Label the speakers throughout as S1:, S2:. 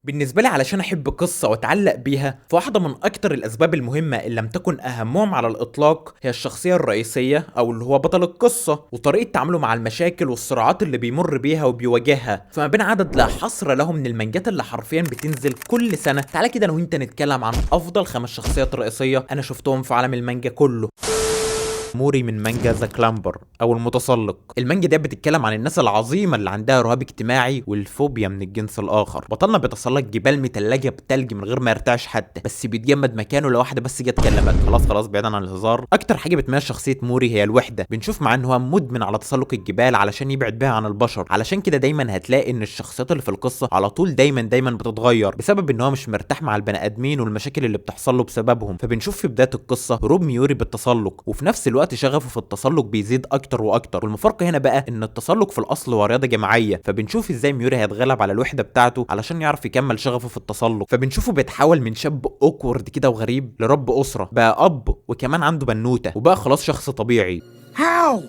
S1: بالنسبة لي علشان أحب قصة وأتعلق بيها فواحدة من أكتر الأسباب المهمة إن لم تكن أهمهم على الإطلاق هي الشخصية الرئيسية أو اللي هو بطل القصة وطريقة تعامله مع المشاكل والصراعات اللي بيمر بيها وبيواجهها. فما بين عدد لا حصر له من المانجات اللي حرفيا بتنزل كل سنة، تعالى كده أنا وأنت نتكلم عن أفضل 5 شخصيات رئيسية أنا شفتهم في عالم المانجا كله. موري من مانجا ذا كلامبر او المتسلق. المانجا دي بتتكلم عن الناس العظيمه اللي عندها رهاب اجتماعي والفوبيا من الجنس الاخر. بطلنا بيتسلق جبال متلجه بتلج من غير ما يرتعش حتى، بس بيتجمد مكانه لو واحده بس جت كلمت. خلاص بعيدا عن الهزار، اكتر حاجه بتميز شخصيه موري هي الوحده. بنشوف معاه ان هو مدمن على تسلق الجبال علشان يبعد بيها عن البشر. علشان كده دايما هتلاقي ان الشخصيات اللي في القصه على طول دايما بتتغير بسبب ان هو مش مرتاح مع البني ادمين والمشاكل اللي بتحصل له بسببهم. فبنشوف في بدايه القصه هروب ميوري بالتسلق، وفي نفس الوقت شغفه في التسلق بيزيد اكتر واكتر. والمفارقه هنا بقى ان التسلق في الاصل هو رياضه جماعيه، فبنشوف ازاي ميوري هيتغلب على الوحده بتاعته علشان يعرف يكمل شغفه في التسلق. فبنشوفه بيتحول من شاب اوكورد كده وغريب لرب اسره، بقى اب وكمان عنده بنوته وبقى خلاص شخص طبيعي.
S2: How?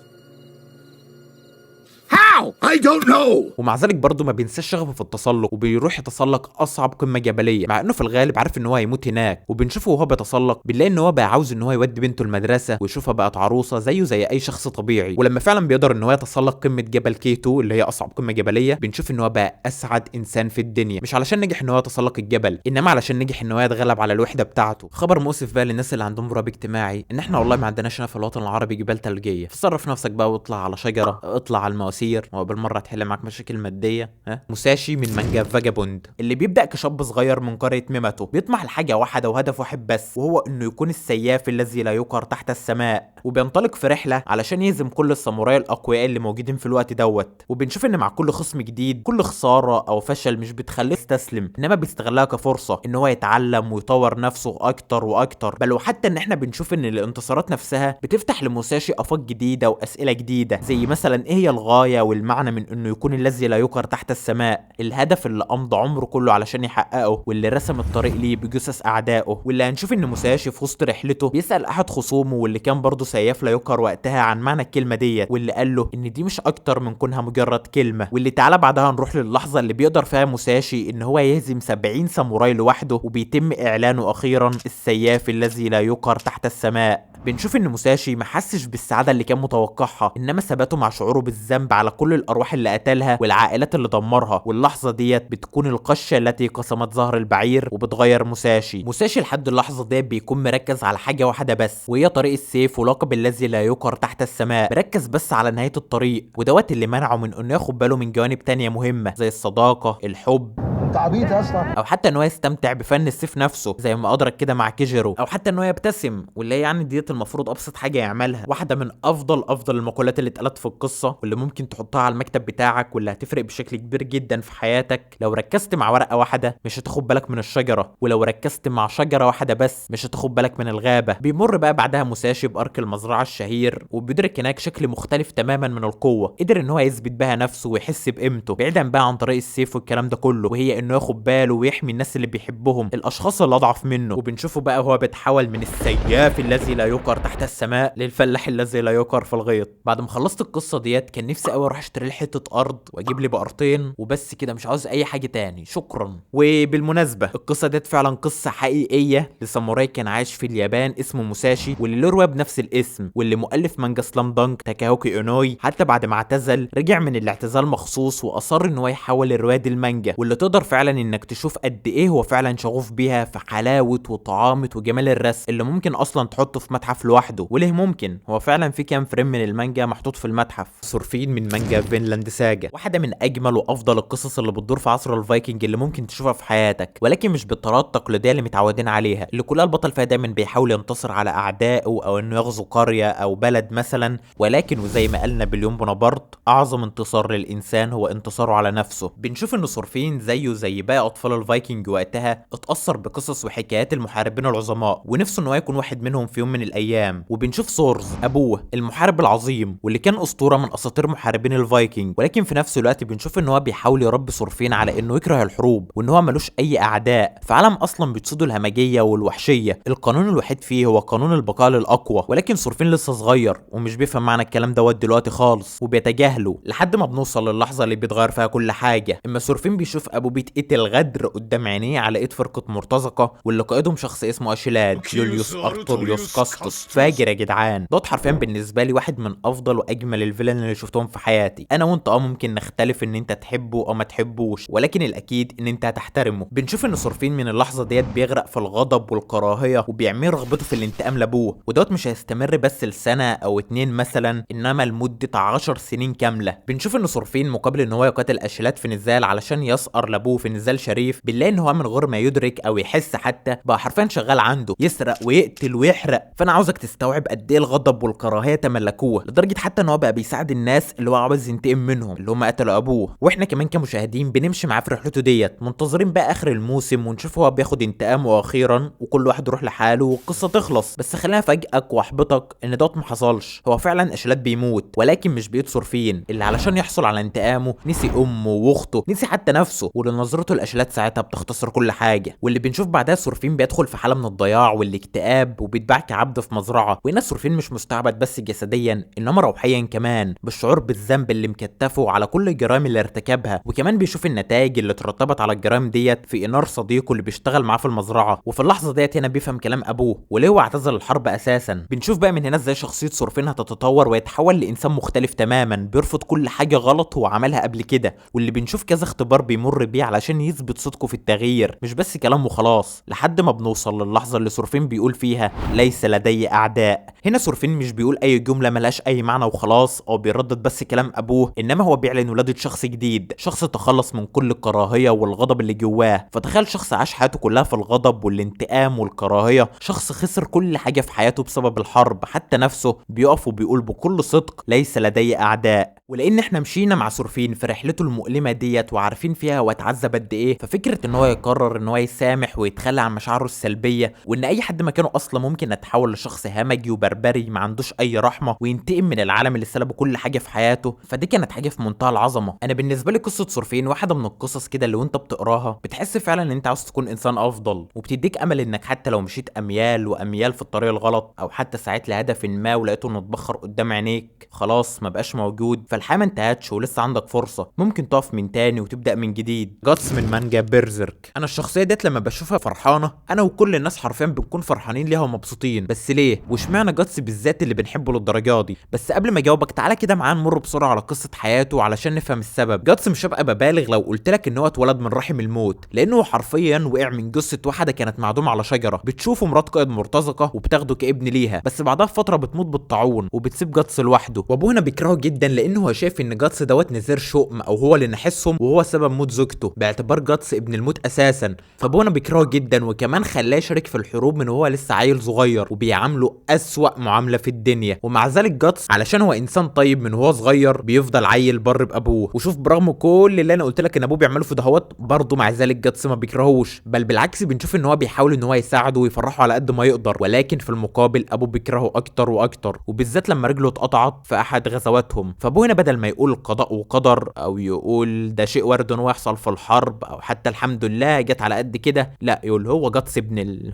S2: I don't know.
S1: ومع ذلك برضه ما بينساش شغفه في التسلق وبيروح يتسلق اصعب قمه جبليه، مع انه في الغالب عارف ان هو هيموت هناك. وبنشوفه وهو بيتسلق بنلاقي ان هو بقى عاوز ان هو يودي بنته المدرسه ويشوفها بقت عروسه زيه زي اي شخص طبيعي. ولما فعلا بيقدر ان هو يتسلق قمه جبل كيتو اللي هي اصعب قمه جبليه، بنشوف ان هو بقى اسعد انسان في الدنيا، مش علشان نجح ان هو يتسلق الجبل، انما علشان نجح ان هو يتغلب على الوحده بتاعته. خبر مؤسف بقى للناس اللي عندهم رهاب اجتماعي ان احنا والله ما عندناش هنا في الوطن العربي جبال ثلجيه. فتصرف نفسك بقى واطلع على شجره، اطلع على المواسير وبالمره تحل معاك مشاكل ماديه. موساشي من مانجا فاجابوند، اللي بيبدا كشاب صغير من قريه ميماتو بيطمح لحاجه واحده وهدف واحد بس، وهو انه يكون السياف الذي لا يقهر تحت السماء. وبينطلق في رحله علشان يهزم كل الساموراي الاقوياء اللي موجودين في الوقت دوت. وبنشوف ان مع كل خصم جديد كل خساره او فشل مش بتخليه يستسلم، انما بيستغلها كفرصه ان هو يتعلم ويطور نفسه اكتر واكتر. بل وحتى ان احنا بنشوف ان الانتصارات نفسها بتفتح لموساشي افاق جديده واسئله جديده، زي مثلا ايه هي الغايه والمعنى من انه يكون الذي لا يقهر تحت السماء، الهدف اللي امضى عمره كله علشان يحققه واللي رسم الطريق ليه بجثث اعدائه. واللي هنشوف ان موساشي في وسط رحلته بيسال احد خصومه واللي كان برضه سياف لا يقهر وقتها عن معنى الكلمه ديت، واللي قال له ان دي مش اكتر من كونها مجرد كلمه. واللي تعالى بعدها نروح للحظه اللي بيقدر فيها موساشي ان هو يهزم 70 ساموراي لوحده، وبيتم اعلانه اخيرا السياف الذي لا يقهر تحت السماء. بنشوف ان موساشي ما حسش بالسعاده اللي كان متوقعها، انما ثباته مع شعوره بالذنب على كل الارواح اللي قتلها والعائلات اللي دمرها. واللحظه ديت بتكون القشه التي قسمت ظهر البعير وبتغير موساشي لحد اللحظه ديت بيكون مركز على حاجه واحده بس، وهي طريق السيف ولقب الذي لا يقهر تحت السماء. مركز بس على نهايه الطريق، ودوت اللي منعه من انه ياخد باله من جوانب تانية مهمه زي الصداقه، الحب،
S3: انت عبيط يا اسطى،
S1: او حتى ان هو يستمتع بفن السيف نفسه زي ما ادرك كده مع كيجيرو، او حتى ان هو يبتسم، واللي هي يعني ديت المفروض ابسط حاجه يعملها. واحده من افضل المقولات اللي اتقالت في القصه واللي ممكن تحطها على المكتب بتاعك واللي هتفرق بشكل كبير جدا في حياتك. لو ركزت مع ورقه واحده مش هتاخد بالك من الشجره، ولو ركزت مع شجره واحده بس مش هتاخد بالك من الغابه. بيمر بقى بعدها موساشي بارك المزرعه الشهير، وبيدرك هناك شكل مختلف تماما من القوه قدر ان هو يثبت بها نفسه ويحس بقيمته، بعيدا بقى عن طريق السيف والكلام ده كله، وهي انه ياخد باله ويحمي الناس اللي بيحبهم، الاشخاص اللي اضعف منه. وبنشوفه بقى هو بيتحول من السياف الذي لا يقهر تحت السماء للفلاح الذي لا يقهر في الغيط. بعد ما خلصت القصه ديت كان نفسي قوي اروح اشتري لي حته ارض واجيب لي بقرتين وبس كده، مش عاوز اي حاجه تاني، شكرا. وبالمناسبه القصه ديت فعلا قصه حقيقيه لساموراي كان عايش في اليابان اسمه موساشي، واللي له روايه بنفس الاسم، واللي مؤلف مانجا سلام دانك تاكاهوكي اونوي حتى بعد ما اعتزل رجع من الاعتزال مخصوص واصر ان هو يحول الروايه دي المانجا، واللي تقدر فعلا انك تشوف قد ايه هو فعلا شغوف بيها في حلاوه وطعامه وجمال الرسم اللي ممكن اصلا تحطه في متحف لوحده. وليه ممكن؟ هو فعلا في كام فريم من المانجا محطوط في المتحف. سورفين من مانجا فينلاند ساجا، واحده من اجمل وافضل القصص اللي بتدور في عصر الفايكنج اللي ممكن تشوفها في حياتك، ولكن مش بالطريقه التقليديه اللي متعودين عليها، اللي كلها البطل فيها دايما بيحاول ينتصر على اعدائه او انه يغزو قريه او بلد مثلا، ولكن وزي ما قال نابليون بونابرت اعظم انتصار للانسان هو انتصاره على نفسه. بنشوف ان سورفين زيه زي باقي اطفال الفايكنج وقتها اتاثر بقصص وحكايات المحاربين العظماء ونفسه ان هو يكون واحد منهم في يوم من الايام. وبنشوف سورز ابوه المحارب العظيم واللي كان اسطوره من اساطير محاربين الفايكنج، ولكن في نفس الوقت بنشوف ان هو بيحاول يربي سورفين على انه يكره الحروب وان هو ملوش اي اعداء في عالم اصلا بتسوده الهمجيه والوحشيه، القانون الوحيد فيه هو قانون البقاء للاقوى. ولكن سورفين لسه صغير ومش بيفهم معنى الكلام دوت دلوقتي خالص وبيتجاهله لحد ما بنوصل للحظه اللي بيتغير فيها كل حاجه. اما سورفين بيشوف ابوه بيتقتل غدر قدام عينيه على ايد فرقه مرتزقه، واللي قائدهم شخص اسمه اشيلاد يوليوس ارتوريوس كاستوس. فاجر يا جدعان، دوت حرفيا بالنسبه لي واحد من افضل واجمل الفيلن اللي شفتهم في حياتي. انا وانت ممكن نختلف ان انت تحبه او ما تحبوش، ولكن الاكيد ان انت هتحترمه. بنشوف ان سورفين من اللحظه ديت بيغرق في الغضب والكراهيه وبيعمل رغبته في الانتقام لابوه، ودوت مش هيستمر بس لسنه او 2 مثلا، انما لمده 10 سنين كامله. بنشوف ان سورفين مقابل ان هو يقاتل اشيلاد في نزال علشان يسقر لابوه في نزال شريف، بنلاقي ان هو من غير ما يدرك او يحس حتى بقى حرفيا شغال عنده يسرق ويقتل ويحرق. فانا عاوزك تستوعب قد ايه الغضب والكراهيه تملكوه، لدرجه حتى ان هو بقى بيساعد الناس اللي هو عاوز ينتقم منهم اللي هم قتلوا ابوه. واحنا كمان كمشاهدين بنمشي معاه في رحلته ديت، منتظرين بقى اخر الموسم ونشوف هو بياخد انتقامه اخيرا وكل واحد يروح لحاله والقصه تخلص. بس خلينا افاجئك واحبطك ان دوت ما حصلش. هو فعلا اشيلاد بيموت، ولكن مش بيد سورفين اللي علشان يحصل على انتقامه نسي امه واخته، نسي حتى نفسه، واللي نظرته لاشيلاد ساعتها بتختصر كل حاجه. واللي بنشوف بعدها سورفين بيدخل في حاله من الضياع والاكتئاب وبيتباع كعبد في مزرعه. وهنا سورفين مش مستعبد بس جسديا انما روحيا كمان، بالشعور بالذنب اللي مكتفه على كل الجرائم اللي ارتكبها، وكمان بيشوف النتائج اللي اترتبت على الجرائم ديت في انار صديقه اللي بيشتغل معاه في المزرعه. وفي اللحظه ديت هنا بيفهم كلام ابوه وليه هو اعتزل الحرب اساسا. بنشوف بقى من هنا ازاي شخصيه سورفين هتتطور ويتحول لانسان مختلف تماما، بيرفض كل حاجه غلط هو عملها قبل كده، واللي بنشوف كذا اختبار بيمر بيه علشان يثبت صدقه في التغيير، مش بس كلام وخلاص، لحد ما بنوصل للحظه اللي سورفين بيقول فيها ليس لدي اعداء. هنا سورفين مش بيقول اي جمله ملهاش اي معنى وخلاص او بيردد بس كلام ابوه، انما هو بيعلن ولاده شخص جديد، شخص تخلص من كل الكراهيه والغضب اللي جواه. فتخيل شخص عاش حياته كلها في الغضب والانتقام والكراهيه، شخص خسر كل حاجه في حياته بسبب الحرب، حتى نفسه، بيقف وبيقول بكل صدق ليس لدي اعداء. ولان احنا مشينا مع سورفين في رحلته المؤلمه ديت وعارفين فيها هو اتعذب قد ايه، ففكره ان هو يقرر ان هو يسامح ويتخلى عن مشاعره السلبيه، وان اي حد مكانه اصلا ممكن يتحول لشخص همجي وبربري ما عندوش اي رحمه وينتقم من العالم اللي سلبه كل حاجه في حياته، فدي كانت حاجه في منتهى العظمه. انا بالنسبه لي قصه سورفين واحده من القصص كده اللي وانت بتقراها بتحس فعلا ان انت عاوز تكون انسان افضل، وبتديك امل انك حتى لو مشيت اميال واميال في الطريق الغلط، او حتى سعيت لهدف ما ولقيته انه اتبخر قدام عينيك خلاص ما بقاش موجود، فالحياه ما انتهتش ولسه عندك فرصه، ممكن تقف من تاني وتبدا من جديد. جاتس من مانجا بيرزيرك. انا الشخصيه ديت لما بشوفها فرحانه انا وكل الناس حرفيا بنكون فرحانين ليها ومبسوطين، بس ليه واشمعنى جاتس بالذات اللي بنحبه للدرجه دي؟ بس قبل ما اجاوبك تعالى كده معانا نمر بسرعه على قصه حياته علشان نفهم السبب. جاتس مش هبقى ببالغ لو قلت لك ان هو اتولد من رحم الموت، لانه حرفيا وقع من جثه واحده كانت معدومه على شجره، بتشوفه مرات قائد مرتزقه وبتاخده كابن ليها، بس بعدها بفتره بتموت بالطاعون وبتسيب جاتس لوحده. وابوه هنا بيكرهه جدا لانه هو شايف ان جاتس دوت نذير شؤم او هو اللي نحسهم وهو سبب موت زوجته، باعتبار جاتس ابن الموت اساسا. فابوه هنا بيكرهه جدا وكمان خلاه يشارك في الحروب من وهو لسه عيل صغير، وبيعامله اسوأ معامله في الدنيا. ومع ذلك جاتس علشان هو انسان طيب من وهو صغير بيفضل عيل بر بابوه. وشوف برغم كل اللي انا قلت لك ان ابوه بيعمله في دهوت، برضه مع ذلك جاتس ما بيكرهوش، بل بالعكس بنشوف ان هو بيحاول ان هو يساعده ويفرحه على قد ما يقدر، ولكن في المقابل ابوه بيكرهه اكتر واكتر، وبالذات لما رجله اتقطعت في احد غزواتهم. فابوه هنا بدل ما يقول قضاء وقدر او يقول ده شيء وارد ان هو يحصل في الحرب او حتى الحمد لله جت على قد كده، لا يقول هو جاتس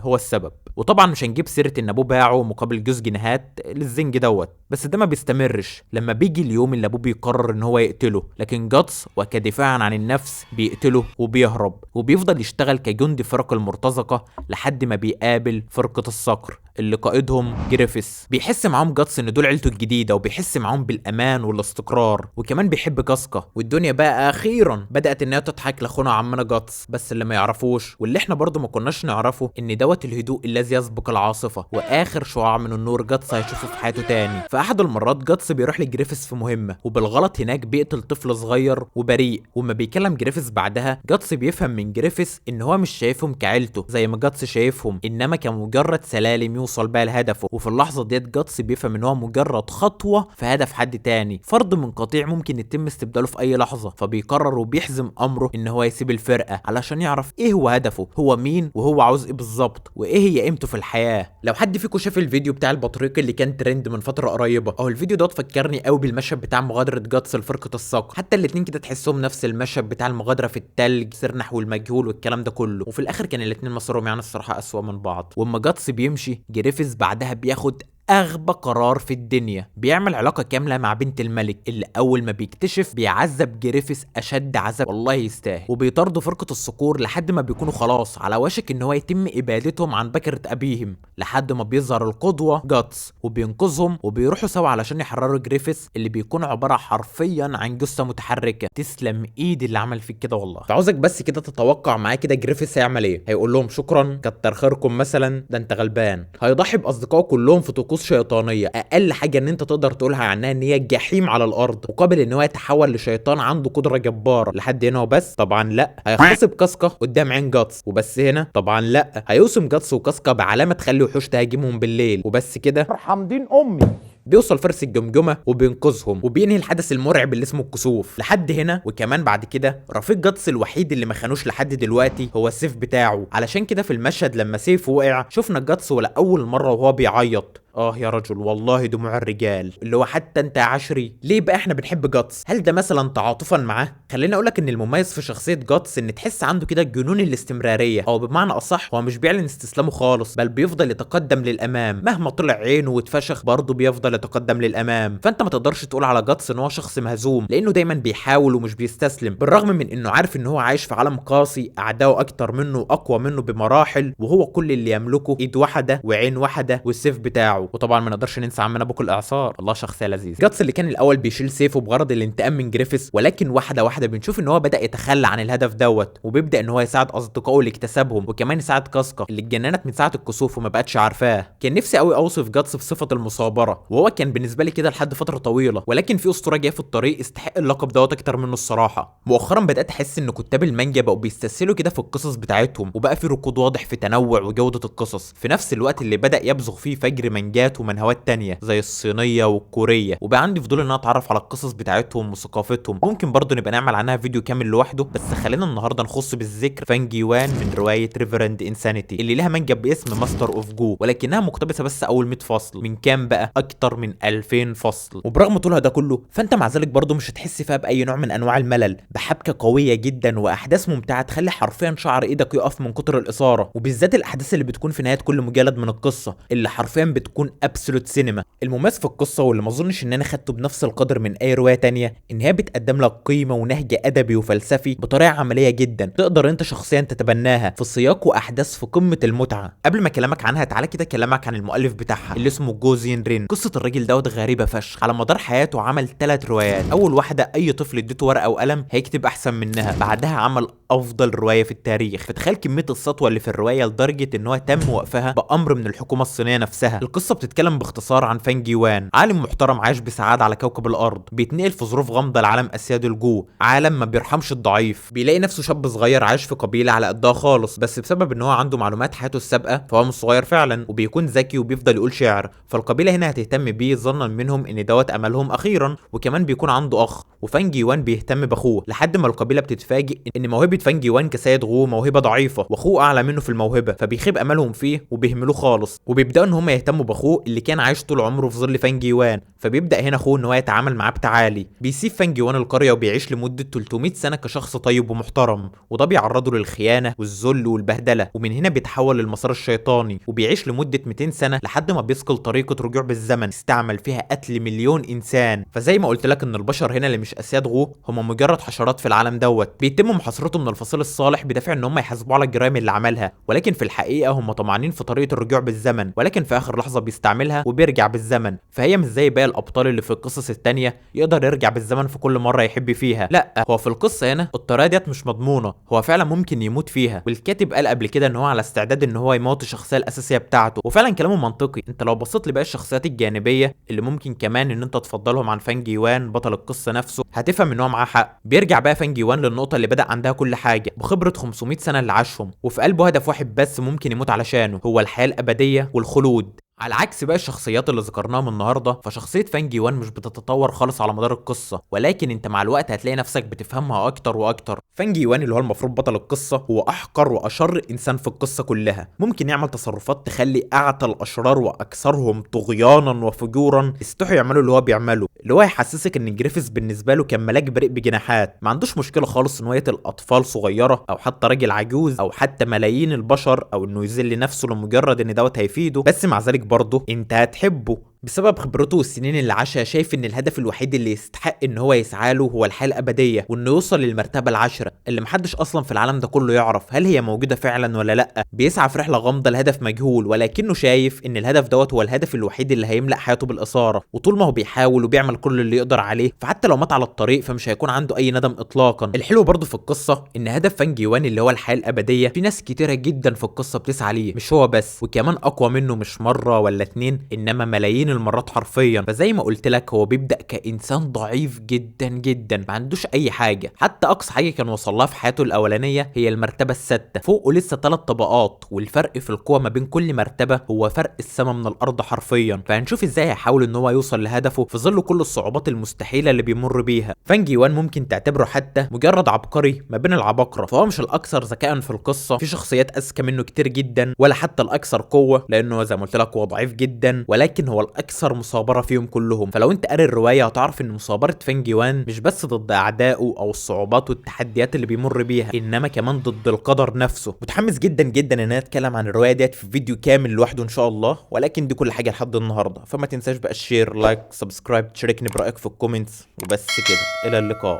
S1: هو السبب. وطبعا مش هنجيب سيره ان ابوه باعه مقابل جوز جنيهات للزنج دوت، بس ده ما بيستمرش لما بيجي اليوم اللي ابوه بيقرر ان هو يقتله، لكن جاتس وكدفاعا عن النفس بيقتله وبيهرب وبيفضل يشتغل كجندي فرق المرتزقه لحد ما بيقابل فرقه الصقر اللي قائدهم جريفيس. بيحس معاهم جاتس ان دول عيلته الجديده وبيحس معاهم بالامان والاستقرار، وكمان بيحب كاسكا. والدنيا بقى اخيرا بدات انها تضحك لاخونا عمنا جاتس، بس اللي ما يعرفوش واللي احنا برضه ما كناش نعرفه ان دوت الهدوء الذي يسبق العاصفه، واخر شعاع من النور جاتس هيشوفه في حياته تاني. في احد المرات جاتس بيروح لجريفيس في مهمه وبالغلط هناك بيقتل طفل صغير وبريء، وما بيكلم جريفيس بعدها جاتس بيفهم من جريفيس ان هو مش شايفهم كعيلته زي ما جاتس شايفهم، انما كمجرد سلالم يوصل بقى لهدفه. وفي اللحظه ديت جاتس بيفهم ان هو مجرد خطوه في هدف حد تاني، فرد من قطيع ممكن يتم استبداله في اي لحظه، فبيقرر وبيحزم امره ان هو يسيب الفرقه علشان يعرف ايه هو هدفه، هو مين وهو عاوز ايه بالظبط وايه هي قيمته في الحياه. لو حد فيكم شاف الفيديو بتاع البطريق اللي كان ترند من فتره قريبه، او الفيديو ده فكرني قوي بالمشهد بتاع مغادره جاتس لفرقه الصقر، حتى الاتنين كده تحسهم نفس المشهد بتاع المغادره في التلج، سر نحو المجهول والكلام ده كله، وفي الاخر كان الاتنين مصيرهم يعني الصراحه اسوأ من بعض. واما جاتس بيمشي جريفيس بعدها بياخد اغبى قرار في الدنيا. بيعمل علاقه كامله مع بنت الملك اللي اول ما بيكتشف بيعذب جريفيس اشد عذاب والله يستاهل، وبيطاردوا فرقه الصقور لحد ما بيكونوا خلاص على وشك ان هو يتم ابادتهم عن بكره ابيهم، لحد ما بيظهر القدوه جاتس وبينقذهم وبيروحوا سوا علشان يحرروا جريفيس اللي بيكون عباره حرفيا عن جثه متحركه. تسلم ايدي اللي عمل فيك كده والله. فعاوزك بس كده تتوقع معايا كده جريفيس هيعمل ايه. هيقول لهم شكرا كتر خيركم مثلا، ده انت غلبان. هيضحي باصدقائه كلهم في طقوس شيطانيه اقل حاجه ان انت تقدر تقولها عنها ان هي جحيم على الارض، مقابل ان هو يتحول لشيطان عنده قدره جباره. لحد هنا وبس؟ طبعا لا. هيغتصب كاسكا قدام عين جاتس وبس هنا؟ طبعا لا. هيوسم جاتس وكاسكا بعلامه تخلي وحوش تهاجمهم بالليل وبس كده؟
S2: ارحم دين امي.
S1: بيوصل فرس الجمجمه وبينقذهم وبينهي الحدث المرعب اللي اسمه الكسوف. لحد هنا وكمان بعد كده رفيق جاتس الوحيد اللي ما خانوش لحد دلوقتي هو السيف بتاعه، علشان كده في المشهد لما سيف وقع شفنا جاتس ولاول مره وهو بيعيط. يا رجل والله دموع الرجال، اللي هو حتى انت يا عشري. ليه بقى احنا بنحب جاتس؟ هل ده مثلا تعاطفا معاه؟ خليني اقولك ان المميز في شخصيه جاتس ان تحس عنده كده جنون الاستمراريه، او بمعنى اصح هو مش بيعلن استسلامه خالص، بل بيفضل يتقدم للامام مهما طلع عينه واتفشخ برضه بيفضل يتقدم للامام. فانت ما تقدرش تقول على جاتس ان هو شخص مهزوم، لانه دايما بيحاول ومش بيستسلم، بالرغم من انه عارف ان هو عايش في عالم قاسي اعدائه اكتر منه واقوى منه بمراحل، وهو كل اللي يملكه ايد واحده وعين واحده والسيف بتاعه. وطبعا ما نقدرش ننسى عمنا ابو الاعصار، الله شخصيه لذيذ. جاتس اللي كان الاول بيشيل سيفه بغرض الانتقام من جريفيس، ولكن واحده واحده بنشوف ان هو بدا يتخلى عن الهدف دوت، وبيبدا ان هو يساعد اصدقائه اللي اكتسبهم، وكمان يساعد كاسكا اللي اتجننت من ساعه الكسوف وما بقتش عارفاه. كان نفسي قوي اوصف جاتس بصفه المصابره، وهو كان بالنسبه لي كده لحد فتره طويله، ولكن في اسطوره جايه في الطريق استحق اللقب دوت اكتر منه الصراحه. مؤخرا بدات احس ان كتاب المانجا بقوا بيستسهلوا كده في القصص بتاعتهم، وبقى في ركود واضح في تنوع وجوده القصص في نفس الوقت اللي بدا يبزغ فيه فجر مانجات ومنهوات تانية زي الصينيه والكوريه. وبقى عندي فضول ان انا اتعرف على القصص بتاعتهم وثقافتهم، ممكن برضه نبقى نعمل عنها فيديو كامل لوحده، بس خلينا النهارده نخص بالذكر فانج يوان من روايه ريفرند انسانيتي اللي لها مانجا باسم ماستر اوف جو، ولكنها مقتبسه بس اول 100 فصل من كام بقى؟ اكتر من 2000 فصل. وبرغم طولها ده كله فانت مع ذلك برضه مش هتحس فيها باي نوع من انواع الملل، بحبكه قويه جدا واحداث ممتعه تخلي حرفيا شعر ايدك يقف من كتر الاثاره، وبالذات الاحداث اللي بتكون في نهايه كل مجلد من القصه اللي حرفيا بتكون ابسولوت سينما. المميز في القصه واللي ما اظنش ان انا خدته بنفس القدر من اي روايه تانية ان هي بتقدم لك قيمه ونهج ادبي وفلسفي بطريقه عمليه جدا تقدر انت شخصيا تتبناها في سياق واحداث في قمه المتعه. قبل ما اكلمك عنها تعالى كده اكلمك عن المؤلف بتاعها اللي اسمه جوزين رين. قصه الراجل دوت غريبه فشخ. على مدار حياته عمل 3 روايات، اول واحده اي طفل اديته ورقه وقلم هيكتب احسن منها، بعدها عمل افضل روايه في التاريخ. فتخيل كميه السطوه اللي في الروايه لدرجه ان هو تم وقفها بامر من الحكومه الصينيه نفسها. القصه بتتكلم باختصار عن فانج يوان، عالم محترم عايش بسعاده على كوكب الارض، بيتنقل في ظروف غامضه لعالم اسياد الجو، عالم ما بيرحمش الضعيف. بيلاقي نفسه شاب صغير عايش في قبيله على قدها خالص، بس بسبب ان هو عنده معلومات حياته السابقه فهو مش صغير فعلا، وبيكون ذكي وبيفضل يقول شعر، فالقبيله هنا هتهتم بيه ظنا منهم ان دوت املهم اخيرا. وكمان بيكون عنده اخ، وفانج يوان بيهتم باخوه، لحد ما القبيله بتتفاجئ ان موهبه فانج يوان كسيد غو موهبه ضعيفه، واخوه اعلى منه في الموهبه، فبيخيب املهم فيه وبيهملوه خالص، وبيبداوا ان هم يهتموا باخوه اللي كان عايش طول عمره في ظل فانج يوان. فبيبدا هنا اخوه ان هو يتعامل معاه بتعالي، بيسيب فانج يوان القريه وبيعيش لمده 300 سنه كشخص طيب ومحترم، وده بيعرضه للخيانه والذل والبهدله، ومن هنا بيتحول للمسار الشيطاني وبيعيش لمده 200 سنه لحد ما بيثقل طريقه رجوع بالزمن استعمل فيها قتل مليون انسان. فزي ما قلت لك ان البشر هنا اللي مش اسياد غو هم مجرد حشرات في العالم دوت، بيتم محاصرته من الفصيل الصالح بدافع ان هم يحاسبوه على الجرائم اللي عملها، ولكن في الحقيقه هم طمعانين في طريقه الرجوع بالزمن، ولكن في اخر لحظه بيستعملها وبيرجع بالزمن. فهي مش زي باقي الابطال اللي في القصص التانية يقدر يرجع بالزمن في كل مره يحب فيها، لا هو في القصه هنا الطريقه ديت مش مضمونه، هو فعلا ممكن يموت فيها، والكاتب قال قبل كده ان هو على استعداد ان هو يموت الشخصيه الاساسيه بتاعته، وفعلا كلامه منطقي. انت لو بصيت لباقي الشخصيات الجانبيه اللي ممكن كمان ان انت تفضلهم عن فانج يوان بطل القصه نفسه هتفهم ان هو معاه حق. بيرجع بقى فانج يوان للنقطه اللي بدا عندها كل حاجه بخبره 500 سنه اللي عاشهم، وفي قلبه هدف واحد بس ممكن يموت علشانه، هو الحياه الابديه والخلود. على عكس باقي الشخصيات اللي ذكرناهم النهارده فشخصيه فانج يوان مش بتتطور خالص على مدار القصه، ولكن انت مع الوقت هتلاقي نفسك بتفهمها اكتر واكتر. فانج يوان اللي هو المفروض بطل القصه هو احقر واشر انسان في القصه كلها، ممكن يعمل تصرفات تخلي اعتى الاشرار واكثرهم طغيانا وفجورا يستحوا يعملوا اللي هو بيعمله، اللي هو يحسسك ان جريفيس بالنسبه له كان ملاك بريء بجناحات، ما عندوش مشكله خالص انه يقتل اطفال صغيره او حتى راجل عجوز او حتى ملايين البشر، او انه يذل نفسه لمجرد ان دوت هيفيده، بس مع ذلك وبرضه انت هتحبه بسبب خبرته والسنين اللي عاشها. شايف ان الهدف الوحيد اللي يستحق ان هو يسعى له هو الحياه الابديه، وانه يوصل للمرتبه العاشره اللي محدش اصلا في العالم ده كله يعرف هل هي موجوده فعلا ولا لا. بيسعى في رحله غامضه لهدف مجهول، ولكنه شايف ان الهدف دوت هو الهدف الوحيد اللي هيملأ حياته بالاثاره. وطول ما هو بيحاول وبيعمل كل اللي يقدر عليه، فحتى لو مات على الطريق فمش هيكون عنده اي ندم اطلاقا. الحلو برضه في القصه ان هدف فانج يوان اللي هو الحياه الابديه في ناس كتيره جدا في القصه بتسعى ليه، مش هو بس، وكمان اقوى منه مش مره ولا اتنين، انما ملايين المرات حرفيا. فزي ما قلت لك هو بيبدأ كإنسان ضعيف جدا جدا، ما عندوش أي حاجة. حتى أقصى حاجة كان وصل لها في حياته الأولانية هي المرتبة السادسة، فوقه لسه 3 طبقات، والفرق في القوة ما بين كل مرتبة هو فرق السما من الأرض حرفيا. فهنشوف إزاي هيحاول إن هو يوصل لهدفه في ظل كل الصعوبات المستحيلة اللي بيمر بيها. فانج يوان ممكن تعتبره حتى مجرد عبقري ما بين العباقرة، فهو مش الأكثر ذكاء في القصة، في شخصيات أذكى منه كتير جدا، ولا حتى الأكثر قوة، لأنه زي ما قلت لك هو ضعيف جدا، ولكن هو الأكثر مصابرة فيهم كلهم. فلو انت قاري الروايه هتعرف ان مصابره فانج يوان مش بس ضد اعدائه او الصعوبات والتحديات اللي بيمر بيها، انما كمان ضد القدر نفسه. متحمس جدا جدا ان انا اتكلم عن الروايه ديت في فيديو كامل لوحده ان شاء الله، ولكن دي كل حاجه لحد النهارده. فما تنساش بقى الشير، لايك، سبسكرايب، تشاركني برايك في الكومنتس، وبس كده، الى اللقاء.